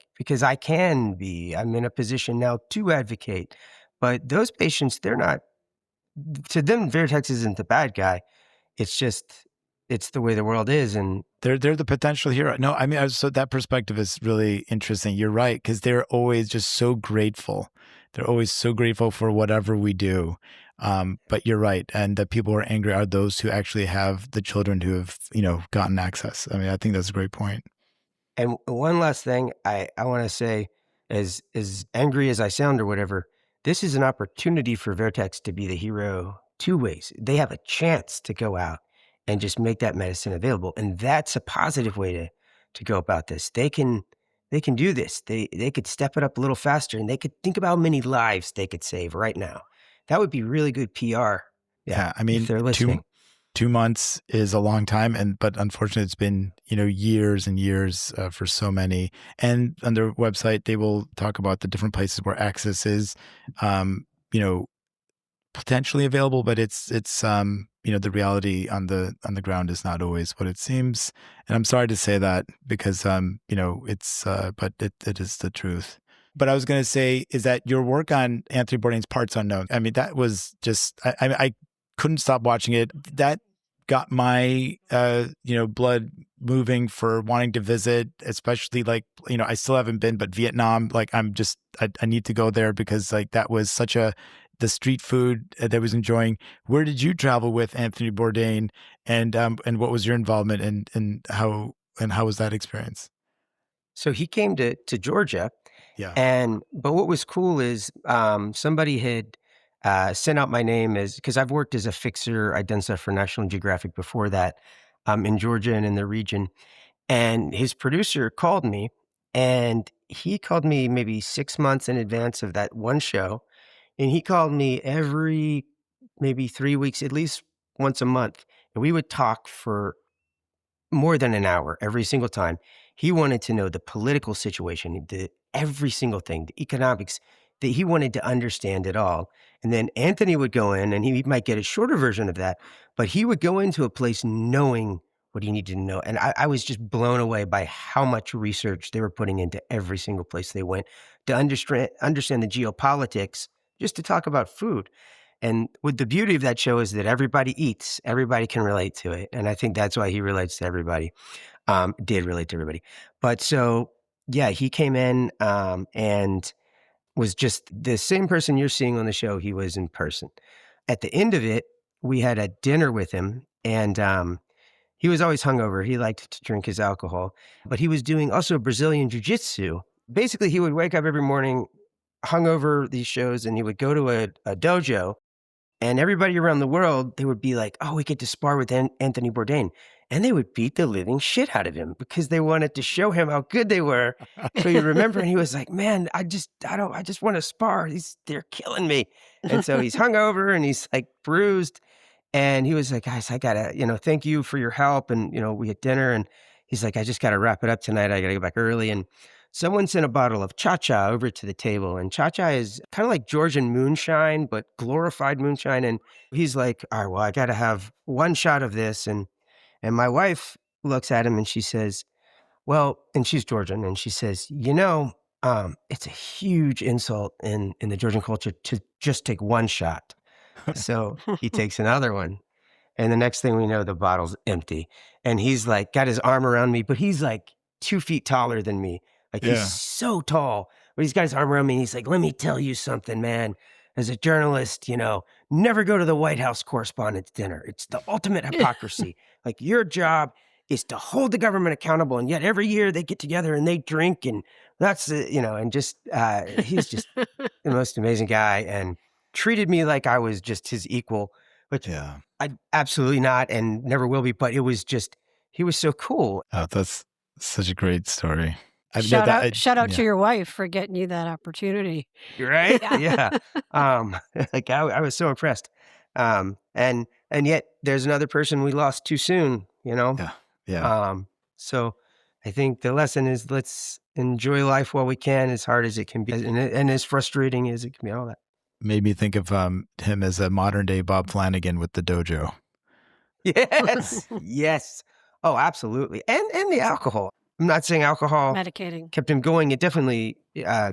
in a position now to advocate. But those patients, they're not, to them, Vertex isn't the bad guy. It's just, it's the way the world is. And They're the potential hero. No, I mean, so that perspective is really interesting. You're right, because they're always just so grateful. They're always so grateful for whatever we do. But you're right, and the people who are angry are those who actually have the children who have, gotten access. I mean, I think that's a great point. And one last thing I want to say, as angry as I sound or whatever, this is an opportunity for Vertex to be the hero two ways. They have a chance to go out and just make that medicine available. And that's a positive way to go about this. They can do this. They could step it up a little faster, and they could think about how many lives they could save right now. That would be really good PR. Yeah, I mean, if they're listening. 2 months is a long time, but unfortunately, it's been years and years for so many. And on their website, they will talk about the different places where access is, potentially available, but it's the reality on the ground is not always what it seems. And I'm sorry to say that because it's but it is the truth. But I was going to say is that your work on Anthony Bourdain's Parts Unknown. I mean, that was just I couldn't stop watching it. That got my blood moving for wanting to visit, especially I still haven't been, but Vietnam, I need to go there because that was such the street food that I was enjoying. Where did you travel with Anthony Bourdain, and what was your involvement, and how was that experience? So he came to Georgia. Yeah. But what was cool is somebody had sent out my name because I've worked as a fixer. I'd done stuff for National Geographic before that in Georgia and in the region. And his producer called me, and he called me maybe 6 months in advance of that one show. And he called me every maybe 3 weeks, at least once a month. And we would talk for more than an hour every single time. He wanted to know the political situation, every single thing, the economics, that he wanted to understand it all. And then Anthony would go in, and he might get a shorter version of that, but he would go into a place knowing what he needed to know. And I was just blown away by how much research they were putting into every single place they went to understand the geopolitics, just to talk about food. And with the beauty of that show is that everybody eats, everybody can relate to it. And I think that's why he relates to everybody, did relate to everybody. But so, yeah, he came in and was just the same person you're seeing on the show. He was in person. At the end of it, we had a dinner with him, and he was always hungover. He liked to drink his alcohol, but he was doing also Brazilian jiu-jitsu. Basically, he would wake up every morning hungover these shows, and he would go to a dojo, and everybody around the world, they would be like, oh, we get to spar with Anthony Bourdain. And they would beat the living shit out of him because they wanted to show him how good they were. So you remember, and he was like, man, I just want to spar. They're killing me. And so he's hungover and he's like bruised. And he was like, guys, I gotta, thank you for your help. And, we had dinner, and he's like, I just gotta wrap it up tonight. I gotta go back early. And someone sent a bottle of cha-cha over to the table, and cha-cha is kind of like Georgian moonshine, but glorified moonshine. And he's like, all right, well, I got to have one shot of this. And my wife looks at him and she says, well, and she's Georgian, and she says, it's a huge insult in the Georgian culture to just take one shot. So he takes another one. And the next thing we know, the bottle's empty. And he's like, got his arm around me, but he's like 2 feet taller than me. Like he's so tall, but he's got his arm around me, and he's like, let me tell you something, man. As a journalist, never go to the White House Correspondents' Dinner. It's the ultimate hypocrisy. Like, your job is to hold the government accountable, and yet every year they get together and they drink, and that's, and just, he's just the most amazing guy, and treated me like I was just his equal, which I absolutely not and never will be, but it was just, he was so cool. Oh, that's such a great story. Shout out to your wife for getting you that opportunity. You're right. Yeah. Like I was so impressed. And yet there's another person we lost too soon, Yeah. So I think the lesson is let's enjoy life while we can, as hard as it can be, and as frustrating as it can be. All that. Made me think of him as a modern day Bob Flanagan with the dojo. Yes, yes. Oh, absolutely. And the alcohol. I'm not saying alcohol Medicating. kept him going. It definitely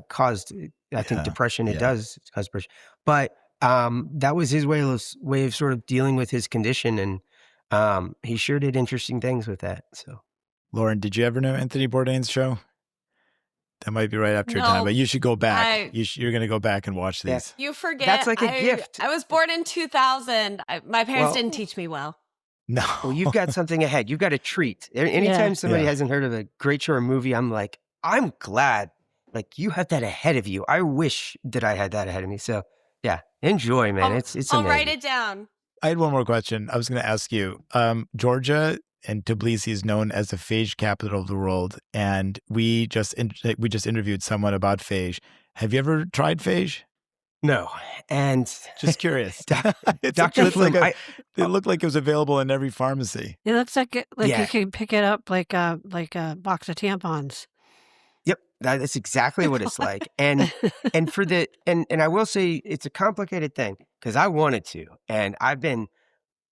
caused, I think, depression. It does cause depression. But that was his way of sort of dealing with his condition, and he sure did interesting things with that. So, Lauren, did you ever know Anthony Bourdain's show? That might be right after your time, No, but you should go back. You're going to go back and watch Yeah. these. you forget. That's like a gift. I was born in 2000. My parents Well- didn't teach me well. No. well, you've got something ahead. You've got a treat. Anytime somebody Yeah. hasn't heard of a great show or movie, I'm like, I'm glad. Like, you have that ahead of you. I wish that I had that ahead of me. So, yeah, enjoy, man. It's I'll amazing. write it down. I had one more question. I was going to ask you. Georgia and Tbilisi is known as the phage capital of the world, and we just interviewed someone about phage. Have you ever tried phage? No, and Just curious. Dr. Flynn, It looked like it was available in every pharmacy. It looks like Yeah. you can pick it up like a box of tampons. Yep, that's exactly what it's like. And for the and I will say it's a complicated thing because I wanted to, and I've been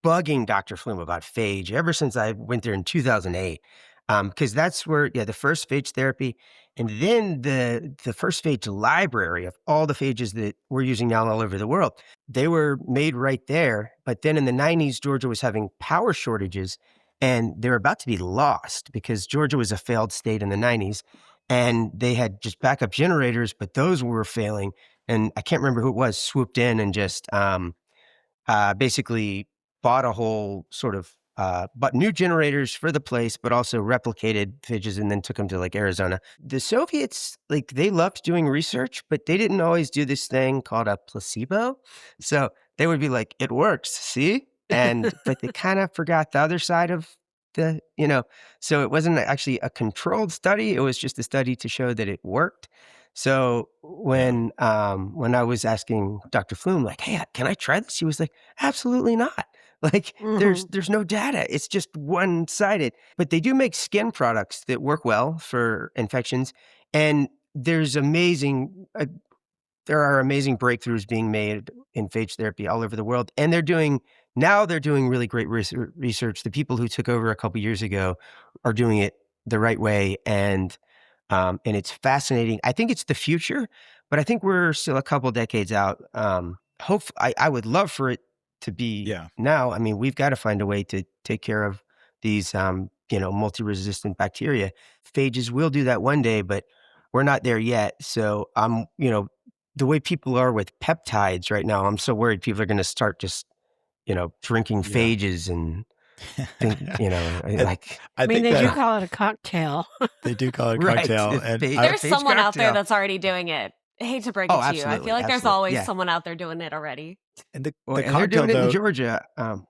bugging Dr. Flynn about phage ever since I went there in 2008. Because that's where the first phage therapy, and then the first phage library of all the phages that we're using now all over the world, they were made right there. But then in the 90s, Georgia was having power shortages, and they were about to be lost because Georgia was a failed state in the 90s, and they had just backup generators, but those were failing. And I can't remember who it was, swooped in and just basically bought a whole sort of bought new generators for the place, but also replicated phages and then took them to like Arizona. The Soviets, like, they loved doing research, but they didn't always do this thing called a placebo. So they would be like, it works, see? But they kind of forgot the other side of so it wasn't actually a controlled study. It was just a study to show that it worked. So when I was asking Dr. Flume, like, hey, can I try this? He was like, absolutely not. Like, there's no data. It's just one-sided. But they do make skin products that work well for infections. And there's there are amazing breakthroughs being made in phage therapy all over the world. And they're doing really great research. The people who took over a couple years ago are doing it the right way. And it's fascinating. I think it's the future, but I think we're still a couple decades out. I would love for it to be now. I mean, we've got to find a way to take care of these, multi-resistant bacteria. Phages will do that one day, but we're not there yet. So, the way people are with peptides right now, I'm so worried people are going to start just, drinking phages and think, like. I mean, they do call it a cocktail. They do call it a Right. cocktail. And There's phage someone out there cocktail. that's already doing it. I hate to break it Oh, to you. I absolutely, feel like there's absolutely, always yeah. someone out there doing it already. and the And they're cocktail, doing it in though, Georgia. and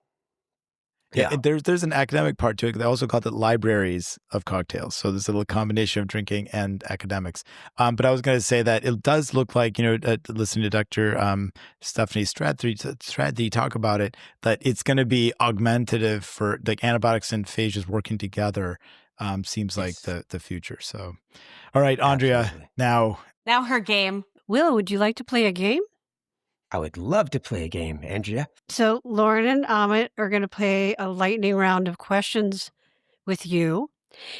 there's an academic part to it. They also call it libraries of cocktails. So there's a little combination of drinking and academics. But I was going to say that it does look like, listening to Dr. Stephanie Strathy talk about it, that it's going to be augmentative for like antibiotics and phages working together. Seems like the future. So, all right, Andrea, Absolutely. Now her game. Will, would you like to play a game? I would love to play a game, Andrea. So Lauren and Ahmet are going to play a lightning round of questions with you.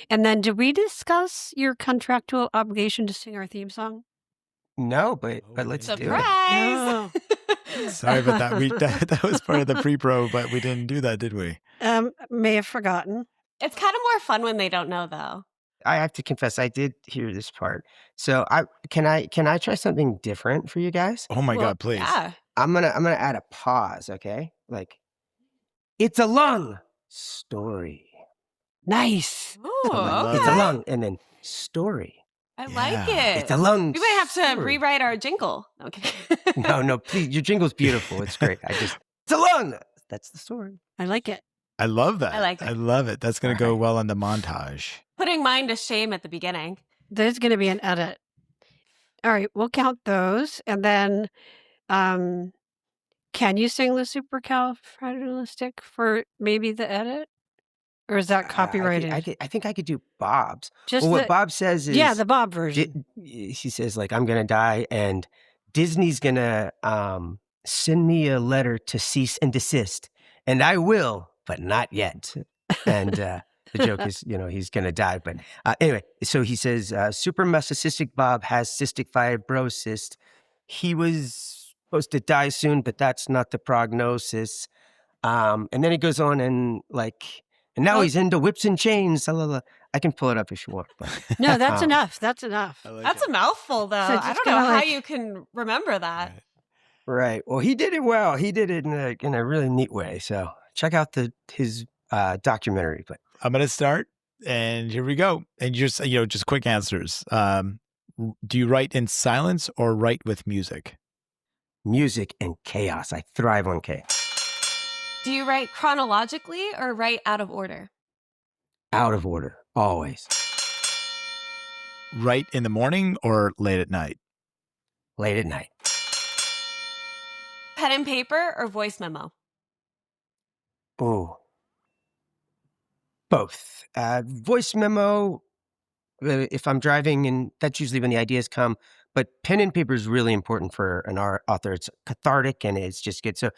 And then did we discuss your contractual obligation to sing our theme song? No, but let's do it. Surprise! Sorry about that. That was part of the pre-pro, but we didn't do that, did we? May have forgotten. It's kind of more fun when they don't know, though. I have to confess, I did hear this part. So can I try something different for you guys? Oh my Well, God, please. Yeah. I'm gonna add a pause, okay? Like, it's a long story. Nice. Ooh, love It's a okay. long and then story. I like Yeah. it. It's a long. We might have to story. rewrite our jingle. Okay. No, please. Your jingle's beautiful. It's great. It's a long. That's the story. I like it. I love that. I like it. I love it. That's going to All go right. well on the montage. Putting mine to shame at the beginning. There's going to be an edit. All right, we'll count those. And then can you sing the supercalifragilistic for maybe the edit? Or is that copyrighted? I think I could do Bob's. Just Well, the, what Bob says is, yeah, the Bob version. he says, like, I'm going to die and Disney's going to send me a letter to cease and desist. And I will, but not yet. And the joke is, he's going to die. But anyway, so he says, supramuscocystic Bob has cystic fibrosis. He was supposed to die soon, but that's not the prognosis. And then he goes on and now he's into whips and chains. I can pull it up if you want. But, No, that's enough. That's enough. That's a mouthful, though. So I just don't know kinda how you can remember that. Right. Well, he did it well. He did it in a really neat way. So check out his documentary. But I'm going to start, and here we go. And just quick answers. Do you write in silence or write with music? Music and chaos. I thrive on chaos. Do you write chronologically or write out of order? Out of order, always. Write in the morning or late at night? Late at night. Pen and paper or voice memo? Oh, both. Voice memo, if I'm driving, and that's usually when the ideas come. But pen and paper is really important for an author. It's cathartic and it's just good. So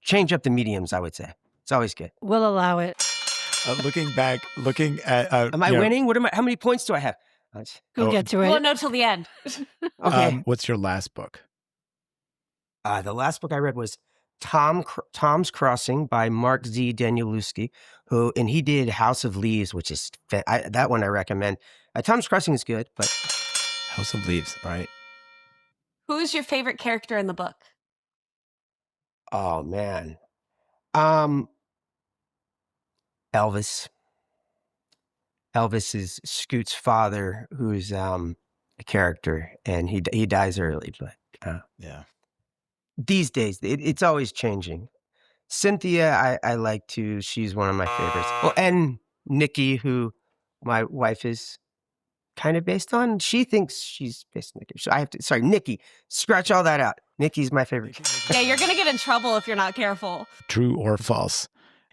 change up the mediums, I would say. It's always good. We'll allow it. Looking at... Am I winning? How many points do I have? We'll get to it. We'll know till the end. Okay. What's your last book? The last book I read was Tom's Crossing by Mark Z. Danielewski, and he did House of Leaves, which is that one I recommend. Tom's Crossing is good, but House of Leaves, all right. Who's your favorite character in the book? oh man, Elvis. Elvis is Scoot's father, who's a character, and he dies early. But Yeah. these days, it's always changing. Cynthia, I like too. She's one of my favorites. Oh, and Nikki, who my wife is kind of based on. She thinks she's based on Nikki. So Nikki, scratch all that out. Nikki's my favorite. Yeah, you're going to get in trouble if you're not careful. True or false?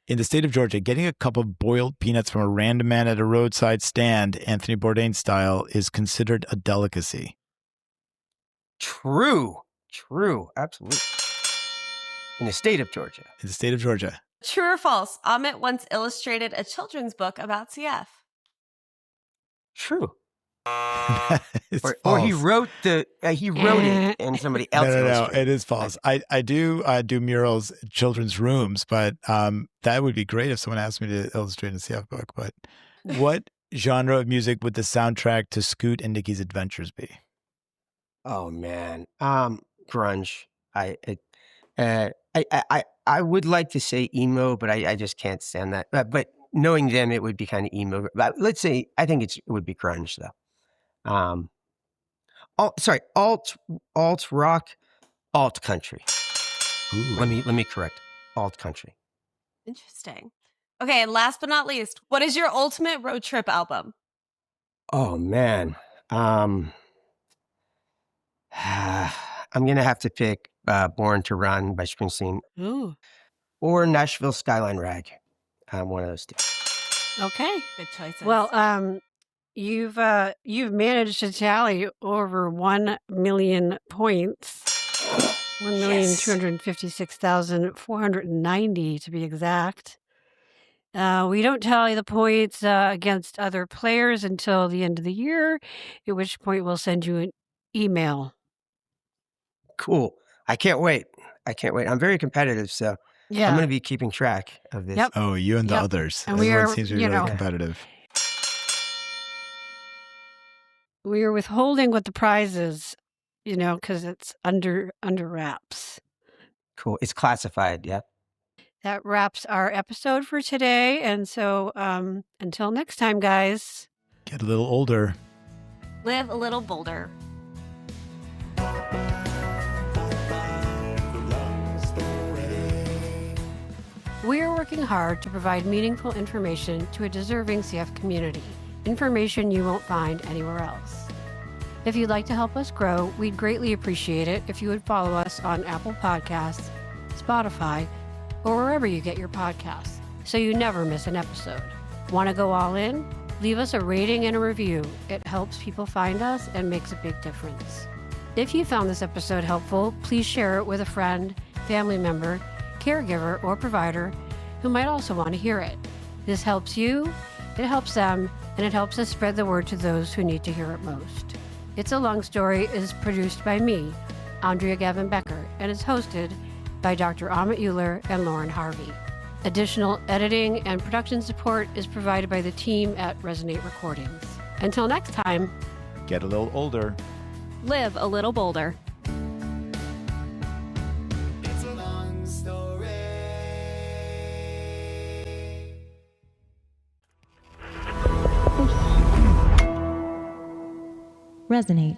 In the state of Georgia, getting a cup of boiled peanuts from a random man at a roadside stand, Anthony Bourdain style, is considered a delicacy. True, absolutely. In the state of Georgia. In the state of Georgia. True or false? Ahmet once illustrated a children's book about CF. True. It's Or he false. wrote it and somebody else No, illustrated it is false. I do murals in children's rooms, but that would be great if someone asked me to illustrate a CF book. But what genre of music would the soundtrack to Scoot and Nikki's Adventures be? Oh man, grunge. I would like to say emo, but I just can't stand that. But knowing them, it would be kind of emo. But let's say I think it would be grunge though. Alt rock, alt country. Ooh. Let me correct. Alt country. Interesting. Okay, and last but not least, what is your ultimate road trip album? Oh man. I'm gonna have to pick Born to Run by Springsteen Ooh, or Nashville Skyline Rag. One of those two. okay. Good choices. Well, you've managed to tally over 1 million points. 1,256,490 to be exact. We don't tally the points against other players until the end of the year, at which point we'll send you an email. Cool. I can't wait. I'm very competitive, so I'm Yeah. going to be keeping track of this. Yep. Oh, you and the Yep. others. And we Everyone are, seems to be you really know- competitive. We are withholding what the prize is, because it's under wraps. Cool. It's classified, yeah? That wraps our episode for today. And so until next time, guys. Get a little older. Live a little bolder. We are working hard to provide meaningful information to a deserving CF community, information you won't find anywhere else. If you'd like to help us grow, we'd greatly appreciate it if you would follow us on Apple Podcasts, Spotify, or wherever you get your podcasts. so you never miss an episode. Want to go all in? Leave us a rating and a review. It helps people find us and makes a big difference. If you found this episode helpful, please share it with a friend, family member, caregiver, or provider who might also want to hear it. This helps you, it helps them, and it helps us spread the word to those who need to hear it most. It's a Lung Story is produced by me, Andrea Gavin Becker, and is hosted by Dr. Ahmet Uluer and Lauren Harvey. Additional editing and production support is provided by the team at Resonate Recordings. Until next time, Get a little older. Live a little bolder. It's a long story. Resonate.